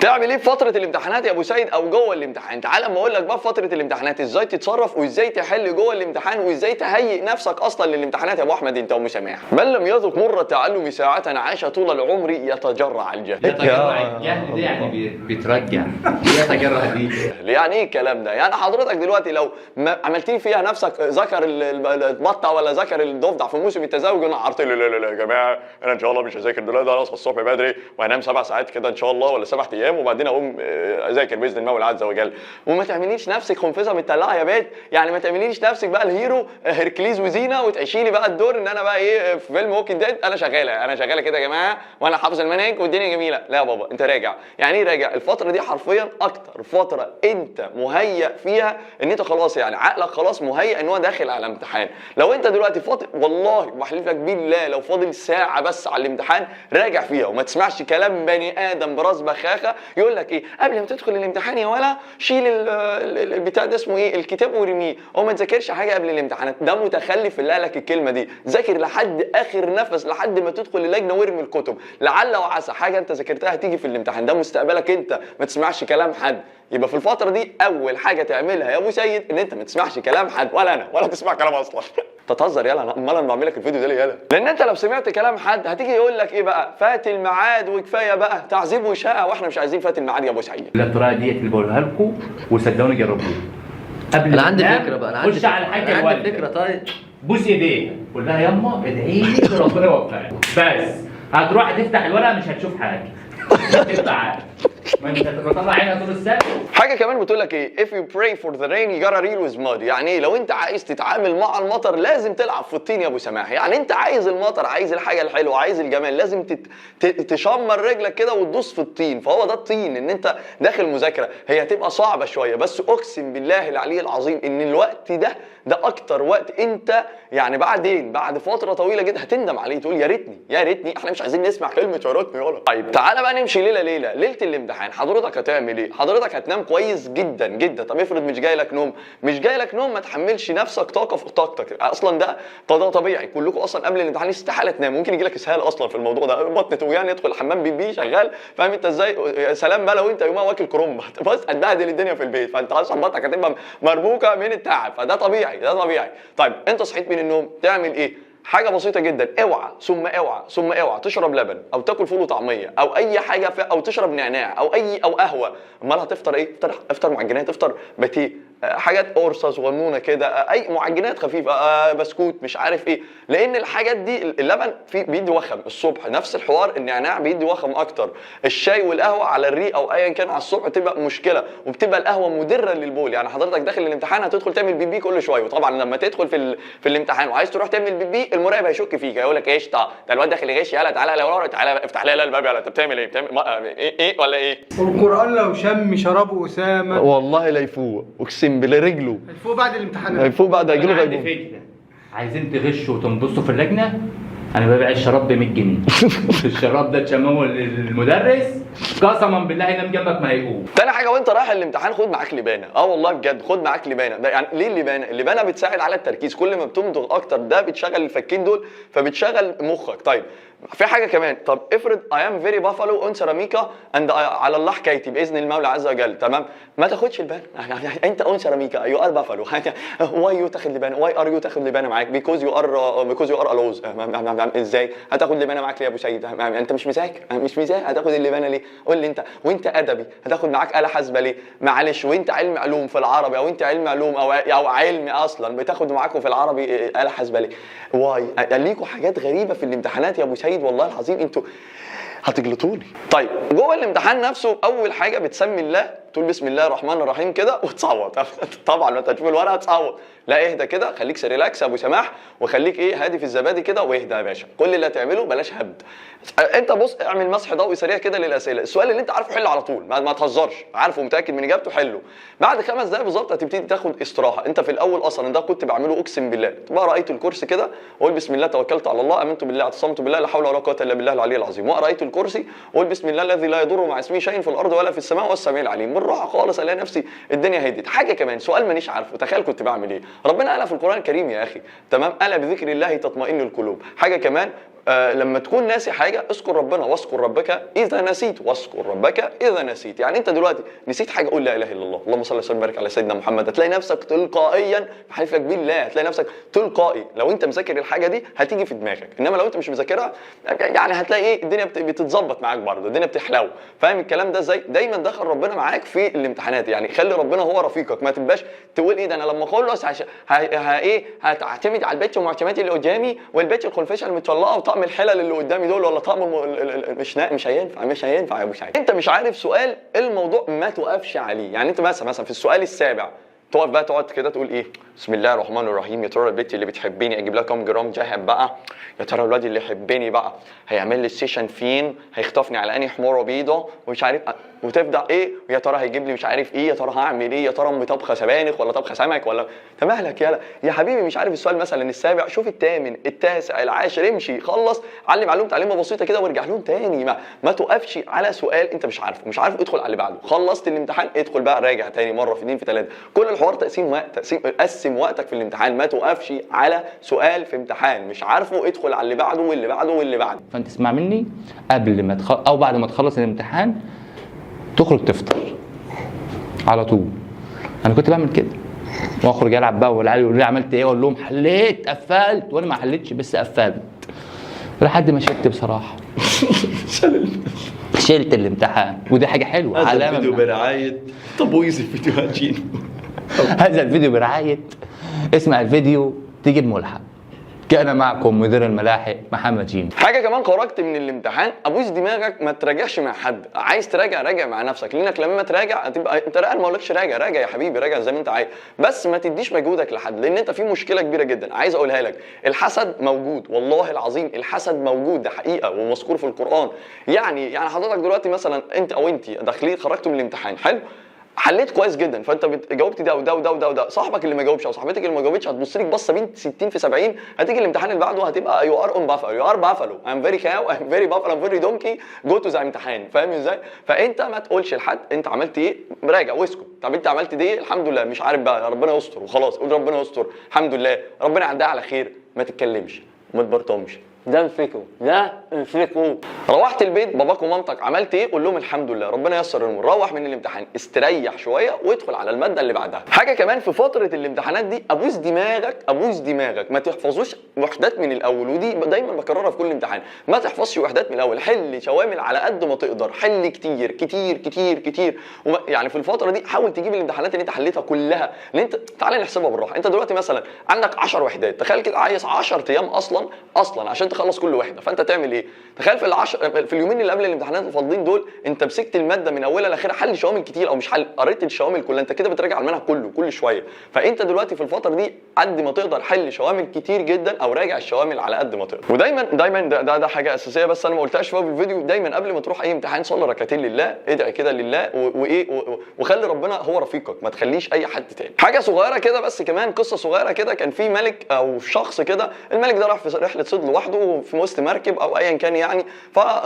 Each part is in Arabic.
تعمل ايه في فتره الامتحانات يا ابو سيد او جوه الامتحان؟ تعال اما اقول لك بقى في فتره الامتحانات ازاي تتصرف وازاي تحل جوه الامتحان وازاي تهيئ نفسك اصلا للامتحانات يا ابو احمد انت ومسامح. من لم يذق مر التعلم ساعه عاش طول العمر يتجرع الجهل. يتجرع الجهل ده يعني بيترجع. يتجرع دي يعني ايه الكلام ده؟ يعني حضرتك دلوقتي لو ما عملت لي فيها نفسك ذكر البطه ولا ذكر الضفدع في موسم التزاوج ونعرت لي لا يا جماعه انا ان شاء الله مش هذاكر دلوقتي، انا اصحى الصبح بدري وهنام 7 ساعات كده ان شاء الله ولا 7 ايام وبعدين اقوم اذاكر باذن المولى عز وجل. وما تعمليش نفسك خنفسه متطلعه يا بيت، يعني ما تعمليش نفسك بقى الهيرو هيركليز وزينه وتعيشي لي بقى الدور ان انا بقى ايه في فيلم ووكينج ديد انا شغاله كده يا جماعه وانا حافظ المنهج والدنيا جميله. لا يا بابا انت راجع. يعني ايه راجع؟ الفتره دي حرفيا اكتر فتره انت مهيئ فيها ان انت خلاص يعني عقلك خلاص مهيئ ان هو داخل على امتحان. لو انت دلوقتي فاضل والله بحلف لك بالله لو فاضل ساعه بس على الامتحان راجع فيها وما تسمعش كلام بني ادم براس بخاخه يقول لك ايه قبل ما تدخل الامتحان يا ولا شيل البتاع ده اسمه ايه الكتاب ورميه وما تذاكرش حاجه قبل الامتحانات. ده متخلف اللي قال لك الكلمه دي. ذاكر لحد اخر نفس لحد ما تدخل اللجنه وارمي الكتب لعل وعسى حاجه انت ذاكرتها تيجي في الامتحان. ده مستقبلك انت، ما تسمعش كلام حد. يبقى في الفتره دي اول حاجه تعملها يا ابو سيد ان انت ما تسمعش كلام حد ولا انا ولا تسمع كلام اصلا. تتهزر يلا امال انا بعمل لك الفيديو ده ليه يلا؟ لان انت لو سمعت كلام حد هتيجي يقول لك ايه بقى فات الميعاد وكفايه بقى تعذيب وشقه واحنا مش عايزين فات الميعاد يا ابو سعيد. الطريقه ديت اللي بقولها لكم وصدقوني جربوها. قبل انا عندي فكره بقى، انا عندي خش على الحاجه انا عندي فكره. طيب بوس ايديها قول لها يما ادعي لي ربنا يوفقك بس. هتروح تفتح الورقه مش هتشوف حاجه. تفتح ما انت بتطلع عينها طول السنه. حاجه كمان بتقول لك ايه if you pray for the rain you gotta reel with mud. يعني ايه لو انت عايز تتعامل مع المطر لازم تلعب في الطين يا ابو سماح. يعني انت عايز المطر عايز الحاجه الحلوه عايز الجمال لازم تشمر رجلك كده وتدوس في الطين. فهو ده الطين ان انت داخل مذاكره هي هتبقى صعبه شويه بس اقسم بالله العلي العظيم ان الوقت ده اكتر وقت انت يعني بعد فتره طويله جدا هتندم عليه تقول يا ريتني احنا مش عايزين نسمع كلمه يا ريتني ولا. طيب تعالى بقى نمشي ليله الامتحان. حضرتك هتعمل ايه؟ حضرتك هتنام كويس جدا جدا. طب افرض مش جاي لك نوم ما تحملش نفسك طاقه في طاقتك اصلا. ده طبيعي كلكم اصلا قبل الامتحان استحاله تنام. ممكن يجي لك اسهال اصلا في الموضوع ده بطن توجعني يدخل الحمام بي شغال فاهم انت ازاي. يا سلام بقى لو انت يومها واكل كرومب بص هتبهدل الدنيا في البيت فانت اصلا بطنك هتبقى مربوكه من التعب. فده طبيعي طيب انت صحيت من النوم تعمل ايه؟ حاجه بسيطه جدا. اوعى ثم اوعى تشرب لبن او تاكل فول وطعميه او اي حاجه او تشرب نعناع او قهوه. امال هتفطر ايه؟ افطر معجنات افطر باتيه حاجات قرصه صغنونه كده اي معجنات خفيفه بسكوت مش عارف ايه. لان الحاجات دي اللبن بيدي وخم الصبح نفس الحوار. النعناع بيدي وخم اكتر. الشاي والقهوه على الريق او ايا كان على الصبح تبقى مشكله وبتبقى القهوه مضره للبول. يعني حضرتك داخل الامتحان هتدخل تعمل بيبي كل شويه وطبعا لما تدخل في الامتحان وعايز تروح تعمل بيبي المراقب هيشك فيك هيقول لك ايش ده الواد داخل يغش يلا تعالى افتح لي الباب يلا انت بتعمل ايه ولا ايه؟ القرآن لو شم شرابه أسامة والله لا يفوق اقسم بالله رجله هيفوق بعد الامتحان هيفوق بعد هيجيله عندي فكره عايزين تغشوا وتنبسطوا في اللجنه. انا ببيع الشراب ب 100 جنيه. الشراب ده تشممه المدرس قسما بالله ينام جنبك ما هيقوم. تاني حاجه وانت رايح الامتحان خد معاك لبانه. والله بجد خد معاك لبانه. ده يعني ليه اللبانه بتساعد على التركيز. كل ما بتمضغ اكتر ده بتشغل الفكين دول فبتشغل مخك. طيب في حاجه كمان. طب افرض I am very buffalo on ceramica and على الله حكايتي باذن المولى عز وجل تمام. ما تاخدش لبانه. انت on ceramica you are buffalo why you تاخد لبانه why are you تاخد لبانه معاك because you are alone. ازاي هتاخد لبانه معاك ليه يا ابو سيد؟ انت مش مذاكر هتاخد اللبانه ليه؟ قول لي انت وانت ادبي هتاخد معاك آلة حاسبه ليه؟ معلش وانت علم علوم في العربي او انت علم علوم او علم اصلا بتاخد معاكم في العربي آلة حاسبه ليه؟ واي ليكوا حاجات غريبه في الامتحانات يا ابو سيد والله العظيم انتوا هتجلطوني. طيب جوه الامتحان نفسه اول حاجه بتسمي الله تقول بسم الله الرحمن الرحيم كده وتصوت. طبعا ما انت تشوف الورقه تصوت لا اهدى كده خليك ريلاكس يا ابو سماح وخليك هادي في الزبادي كده واهدى يا باشا. كل اللي هتعمله بلاش هبد. انت بص اعمل مسح ضوئي سريع كده للاسئله. السؤال اللي انت عارفه حله على طول ما تهزرش عارفه ومتاكد من اجابته حله. بعد 5 دقايق بالظبط هتبتدي تاخد استراحه. انت في الاول اصلا ده كنت بعمله اقسم بالله تبقى رايت الكرسي كده وقول بسم الله توكلت على الله امنت بالله اعتصمت بالله لا حول ولا قوه الا بالله العلي العظيم. وقرأت الكرسي وقول بسم الله الذي لا يضر مع اسمه شيء في الارض ولا في السماء والسميع العليم. بالراحه خالص الاقي نفسي الدنيا هديت. حاجه كمان سؤال مانيش عارفه تخيل كنت بعمل ايه. ربنا قال في القران الكريم يا اخي تمام الا بذكر الله تطمئن القلوب. حاجه كمان لما تكون ناسي حاجه اذكر ربنا، واذكر ربك اذا نسيت، واذكر ربك اذا نسيت. يعني انت دلوقتي نسيت حاجه قول لا اله الا الله، اللهم صل وسلم وبارك على سيدنا محمد، هتلاقي نفسك تلقائيا بحلف لك بالله هتلاقي نفسك تلقائي لو انت مذاكر الحاجه دي هتيجي في دماغك. انما لو انت مش مذاكرها يعني هتلاقي ايه الدنيا بتتظبط معاك برضه، الدنيا بتحلو. فاهم الكلام ده ازاي؟ دايما دخل ربنا معاك في الامتحانات، يعني خلي ربنا هو رفيقك، ما تبقاش تقول ايه ده انا لما اخلص ايه هعتمد على البيت والمعتمدات اللي قدامي والبيت الخلفشه المطلقه وطقم الحلل اللي قدامي دول ولا طقم مش هينفع يا ابو سعيد. انت مش عارف سؤال الموضوع ما توقفش عليه. يعني انت مثلا في السؤال السابع تقف بقى تقعد كده تقول ايه بسم الله الرحمن الرحيم، يا ترى البنت اللي بتحبني اجيب لها كام جرام ذهب بقى، يا ترى الواد اللي يحبني بقى هيعمل لي السيشن فين، هيخطفني على انهي حماره بيضه ومش عارف، وتبدا ايه، ويا ترى هيجيب لي مش عارف ايه، يا ترى هعمل ايه، يا ترى امي طبخه سبانخ ولا طبخه سمك ولا انت مالك يا حبيبي. مش عارف السؤال مثلا السابع، شوف الثامن التاسع العاشر، امشي خلص علم معلومه تعليمه بسيطه كده وارجع لهم تاني. ما توقفش على سؤال انت مش عارفه ادخل على اللي بعده. خلصت الامتحان ادخل بقى راجع تاني مره في اتنين في ثلاثه. كل الحوار تقسيم وقت، قسم وقتك في الامتحان، ما توقفش على سؤال في امتحان مش عارفه ادخل على اللي بعده واللي بعده واللي بعده. فانت اسمع مني قبل ما او بعد ما تخلص الامتحان تخرج تفطر على طول. انا كنت بعمل كده واخرج العب بقى والعيال يقولوا لي عملت ايه، اقول لهم حليت قفلت، وانا ما حليتش بس قفلت لحد ما شلت بصراحه. شلت الامتحان ودي حاجه حلوه. هذا الفيديو برعايه تبويظ الفيديوهات جينو. هذا الفيديو برعايه اسمع الفيديو تجيب ملحق. كان معكم مدير الملاحق محمد جيم. حاجه كمان خرجت من الامتحان ابوس دماغك ما تراجعش مع حد، عايز تراجع راجع مع نفسك، لانك لما تراجع هتبقى انت ما اقولكش راجع يا حبيبي، راجع زي ما انت عايز، بس ما تديش مجهودك لحد، لان انت في مشكله كبيره جدا عايز اقولها لك. الحسد موجود والله العظيم، الحسد موجود، ده حقيقه ومذكور في القران. يعني حضرتك دلوقتي مثلا انت او انت داخلين خرجتوا من الامتحان حلو، حليت كويس جدا، فانت جاوبت ده وده وده وده وده، صاحبك اللي ما جاوبش او صاحبتك اللي ما جاوبتش هتبص لك بصه بين 60 في 70، هتيجي الامتحان اللي بعده هتبقى يو ار اون بافلو، يو ار بافلو، ام فيري كاو، ام فيري بافلو، ام فيري دونكي، جو تو ذا امتحان. فاهم ازاي؟ فانت ما تقولش لحد انت عملت ايه، راجع واسكت. طب انت عملت دي الحمد لله، مش عارف بقى ربنا يستر وخلاص، قول ربنا يستر الحمد لله ربنا يعديها على خير، ما تتكلمش ما تبرطمش، ده انفكوا. روحت البيت باباك ومامتك عملت ايه، قول لهم الحمد لله ربنا ييسر الامور، روح من الامتحان استريح شويه وادخل على الماده اللي بعدها. حاجه كمان في فتره الامتحانات دي ابوس دماغك ما تحفظوش وحدات من الاول، ودي دايما بكررها في كل امتحان، ما تحفظش وحدات من الاول، حل شوامل على قد ما تقدر، حل كتير كتير كتير كتير. يعني في الفتره دي حاول تجيب الامتحانات اللي انت حليتها كلها، لان انت تعالى نحسبها بالراحه. انت دلوقتي مثلا عندك 10 وحدات، تخيل كده عايز 10 ايام اصلا عشان تخلص كل وحده، فانت تعمل ايه؟ تخيل في اليومين اللي قبل الامتحانات الفاضلين دول انت مسكت الماده من اولها لاخرها، حل شوامل كتير او مش حل، قريت الشوامل كلها، انت كده بتراجع المنهج كله كل شويه. فانت دلوقتي في الفتره دي قد ما تقدر حل شوامل كتير جدا او راجع الشوامل على قد ما تقدر. ودايما ده حاجه اساسيه بس انا ما قلتهاش في الفيديو، دايما قبل ما تروح اي امتحان صلي ركعتين لله، ادعي كده لله وخلي ربنا هو رفيقك، ما تخليش اي حد تاني. حاجه صغيره كده بس كمان، قصه صغيره كده، كان في ملك او شخص كده، الملك ده راح في رحله صيد لوحده في وسط مركب او ايا كان يعني،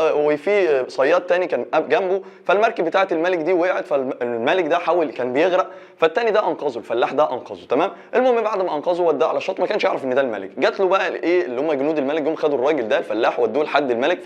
وفي صياد تاني كان جنبه، فالمركب بتاعه الملك دي وقعت، فالملك ده كان بيغرق، فالتاني ده انقذه، الفلاح ده انقذه تمام. المهم بعد ما انقذه وداه على الشط، ما كانش يعرف ان ده الملك، جات له بقى ايه اللي هم جنود الملك جم خدوا الراجل ده الفلاح ودوه لحد الملك،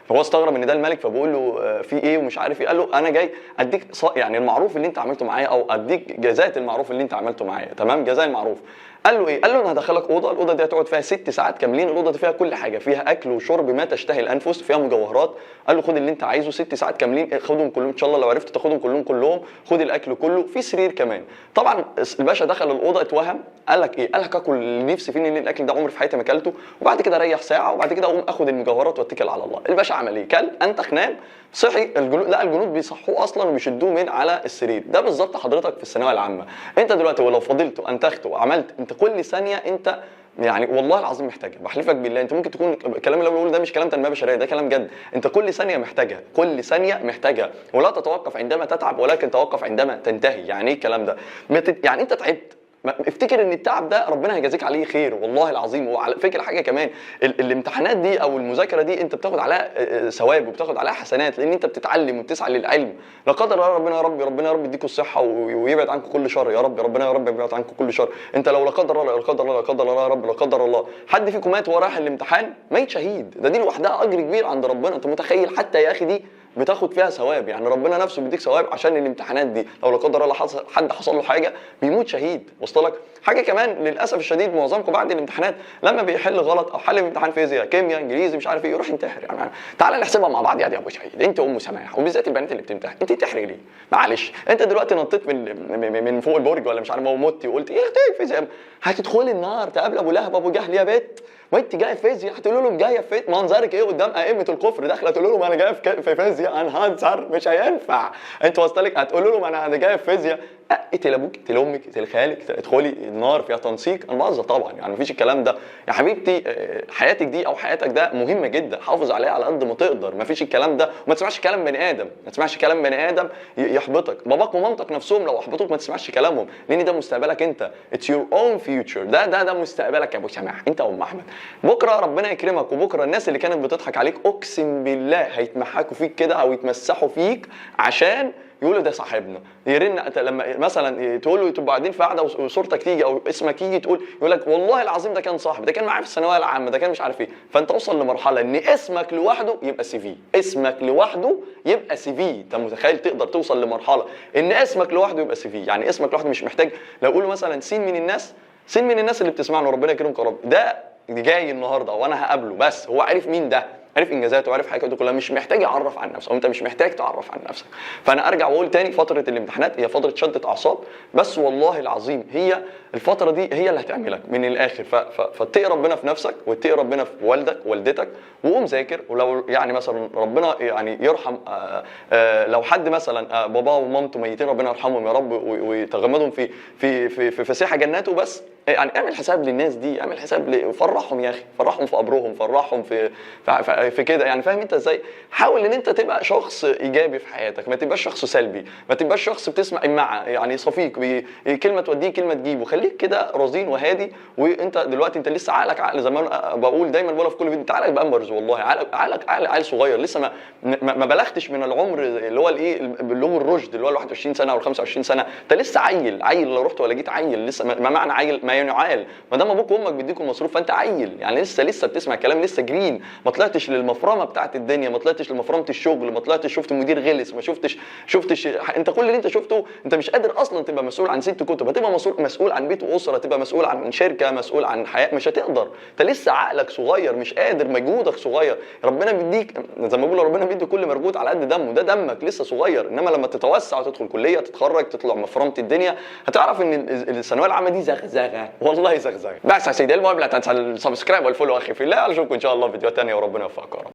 فهو استغرب ان ده الملك، فبيقول له في ايه ومش عارف ايه، قال له انا جاي اديك يعني المعروف اللي انت عملته معايا، او اديك جزاء المعروف اللي انت عملته معايا تمام، جزاء المعروف. قال له ايه؟ قال له انا هدخلك الاوضه دي هتقعد فيها 6 ساعات كاملين، الاوضه دي فيها كل حاجه، فيها اكل وشرب ما تشتهي الانفس، فيها مجوهرات. قال له خد اللي انت عايزه 6 ساعات كاملين، خدهم كلهم ان شاء الله، لو عرفت تاخدهم كلهم، خد الاكل كله، في سرير كمان. طبعا الباشا دخل الاوضه اتوهم، قال لك ايه؟ قال لك اكل اللي نفسي فيه، ان الاكل ده عمري في حياتي ما اكلته، وبعد كده اريح ساعه، وبعد كده اقوم اخد المجوهرات واتكل على الله. الباشا عمل ايه؟ كل انتخ نام، صحي الجنود، لا الجنود بيصحوه اصلا وبيشدوه من على السرير. ده بالظبط حضرتك في الثانويه العامه، انت دلوقتي ولو فضلت وانتخت وعملت، انت كل ثانيه انت يعني والله العظيم محتاجها، بحلفك بالله. انت ممكن تكون الكلام اللي بقوله ده مش كلام تنميه بشريه، ده كلام جد، انت كل ثانيه محتاجها، كل ثانيه محتاجها، ولا تتوقف عندما تتعب ولكن توقف عندما تنتهي. يعني ايه الكلام ده؟ يعني انت تعبت افتكر ان التعب ده ربنا هيجازيك عليه خير والله العظيم. وعلى فكره حاجه كمان، الامتحانات دي او المذاكره دي انت بتاخد عليها ثواب وبتاخد عليها حسنات، لان انت بتتعلم وبتسعى للعلم. لا قدر الله ربنا يا رب، ربنا يا رب يديكم الصحه ويبعد عنكم كل شر يا رب، ربنا يا رب يبعد عنكم كل شر. انت لو لا قدر الله لا قدر الله لا قدر الله يا رب لا قدر الله حد فيكم مات وهو رايح الامتحان ميت شهيد، ده دي لوحدها اجر كبير عند ربنا. انت متخيل؟ حتى يا اخي دي بتاخد فيها ثواب، يعني ربنا نفسه بيديك ثواب عشان الامتحانات دي. لو لا قدر الله حد حصل له حاجه بيموت شهيد. وصل لك حاجه كمان؟ للاسف الشديد معظمكم بعد الامتحانات لما بيحل غلط او حل امتحان فيزياء كيمياء انجليزي مش عارف ايه يروح ينتحر. يعني تعالى نحسبها مع بعض يا ابو شهيد، انت ام سماح وبالذات البنات اللي بتمتحن، انت تحرق ليه؟ معلش انت دلوقتي نطيت من فوق البرج ولا مش عارف ومتي وقلت ايه فيزياء، هتدخلي النار تقابل ابو لهب ابو جهل يا بيت، ما انت جايه فيزياء هتقول لهم جايه في منظرك ايه قدام ائمه الكفر، داخله تقول لهم انا جايه في فيزياء انا هنصر مش هينفع. انت واصلك هتقول لهم انا جايه في فيزياء، اقتل ابوك اقتل امك اقتل خالك ادخلي النار فيها تنسيق. انا بهزر طبعا يعني مفيش الكلام ده يا حبيبتي. حياتك دي او حياتك ده مهمه جدا، حافظ عليها على قد ما تقدر، مفيش الكلام ده. وما تسمعش كلام بني ادم، ما تسمعش كلام بني ادم يحبطك. باباك ومامتك نفسهم لو احبطوك ما تسمعش كلامهم، لان ده مستقبلك انت. اتس يور اون فيوتشر، ده مستقبلك يا ابو سماح انت وام احمد. بكره ربنا يكرمك وبكره الناس اللي كانت بتضحك عليك اقسم بالله هيتمحكوا فيك كده او يتمسحوا فيك عشان يقولوا ده صاحبنا. يرن لما مثلا تقول له تبقى قاعدين في قعده وصورتك تيجي او اسمك يجي يقول لك والله العظيم ده كان صاحبي، ده كان معايا في الثانويه العامه، ده كان مش عارف ايه. فانت اوصل لمرحله ان اسمك لوحده يبقى سي في، اسمك لوحده يبقى سي في. انت متخيل تقدر توصل لمرحله ان اسمك لوحده يبقى سي في؟ يعني اسمك لوحده مش محتاج لو يقولوا مثلا سين من الناس اللي بتسمعنا وربنا يكرمك يا رب، ده جاي النهارده وانا هقابله، بس هو عارف مين ده، عارف انجازاته وعارف حاجاته كلها، مش محتاج يعرف عن نفسه، او انت مش محتاج تعرف عن نفسك. فانا ارجع واقول تاني، فتره الامتحانات هي فتره شده اعصاب، بس والله العظيم هي الفتره دي هي اللي هتعملك من الاخر. فاتقي ربنا في نفسك واتقي ربنا في والدك والدتك، وقوم ذاكر. ولو يعني مثلا ربنا يعني يرحم لو حد مثلا باباه ومامته ميتين ربنا يرحمهم يا رب ويتغمدهم في فسيح جناته، بس يعني اعمل حساب للناس دي، اعمل حساب فرحهم يا اخي، فرحهم في قبرهم، فرحهم في كده يعني. فاهم انت ازاي؟ حاول ان انت تبقى شخص ايجابي في حياتك، ما تبقاش شخص سلبي، ما تبقاش شخص بتسمع مع يعني صفيق كلمه توديه كلمه تجيبه. خليك كده رزين وهادي. وانت دلوقتي انت لسه عقلك عقل، زي ما بقول دايما بقولها في كل فيديو، انت عقلك بامبرز والله، عقلك عقل صغير لسه ما بلغتش من العمر اللي هو الايه بلوغ الرشد اللي هو ال 21 سنه او 25 سنه. انت لسه عيل لو رحت ولا جيت عيل لسه. ما معنى عيل؟ ما ينعال، ما دام ابوك وامك بيديكوا مصروف فانت عيل يعني، لسه بتسمع كلام، لسه جرين، ما طلعتش للمفرمه بتاعت الدنيا، ما طلعتش لمفرمه الشغل، ما طلعتش شفت مدير غلس، ما شفتش انت كل اللي انت شفته. انت مش قادر اصلا تبقى مسؤول عن 6 كتب، هتبقى مسؤول عن بيت واسره، تبقى مسؤول عن شركه، مسؤول عن حياه، مش هتقدر. انت لسه عقلك صغير مش قادر، مجهودك صغير. ربنا بيديك زي ما بيقولوا ربنا بيدي كل مرجود على قد دمه، ده دمك لسه صغير. انما لما تتوسع وتدخل كليه، تتخرج، تطلع مفرمه الدنيا، هتعرف ان الثانويه العامه دي زغزغه والله زغزغه. بس يا سيدي المهم لا تنسى السبسكرايب والفولو اخي في الله. اشوفكم ان شاء الله في فيديو ثانيه وربنا يوفقك يا رب.